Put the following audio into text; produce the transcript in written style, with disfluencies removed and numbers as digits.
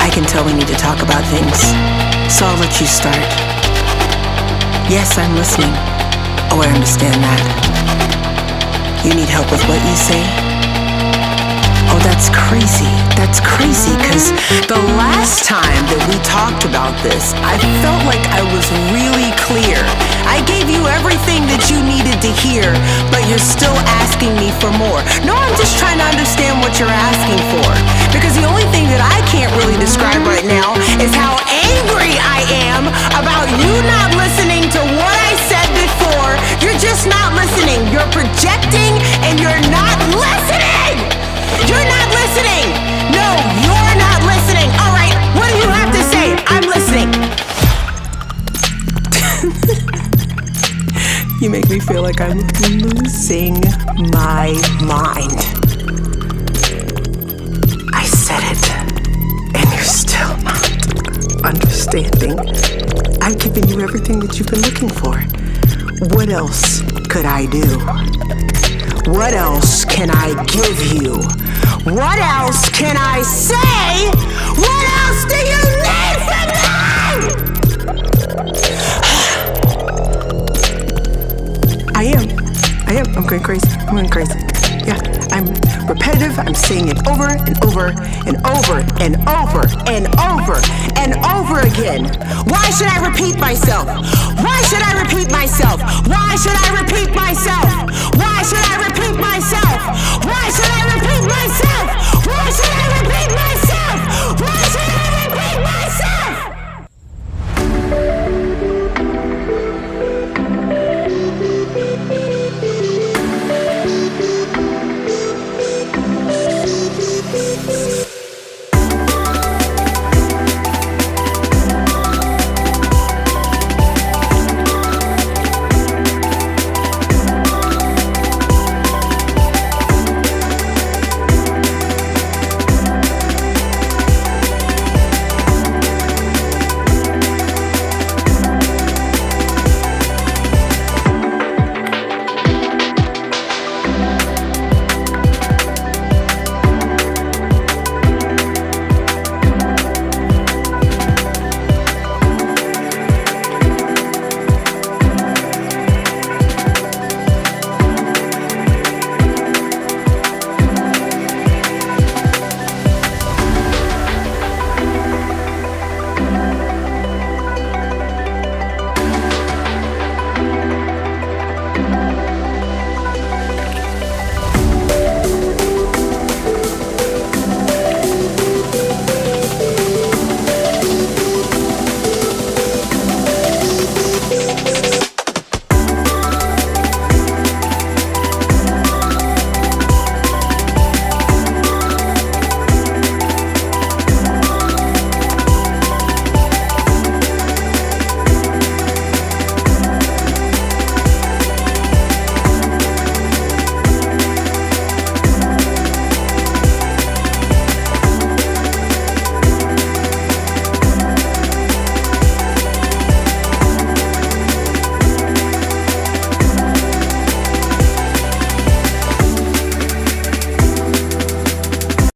I can tell we need to talk about things, so I'll let you start. Yes, I'm listening. Oh, I understand that. You need help with what you say? Oh, that's crazy. That's crazy, because the last time that we talked about this, I felt like I was really clear. I gave you everything that you needed to hear, but you're still asking me for more. No, I'm just trying to understand what you're asking for, because the only thing that I can't really describe right now is how angry I am about you not listening to what I said before. You're just not listening. You're projecting and you're not listening. You're not listening. No, you're not listening. All right, what do you have to say? I'm listening. You make me feel like I'm losing my mind. I said it, and you're still not understanding. I've given you everything that you've been looking for. What else could I do? What else can I give you? What else can I say? What else do you need from me? I am. I'm going crazy. Yeah, I'm repetitive. I'm saying it over and over and over and over and over and over again. Why should I repeat myself? Why should I repeat myself? Why should I repeat myself? Why should I repeat myself? Why should I repeat myself? Why should I repeat myself?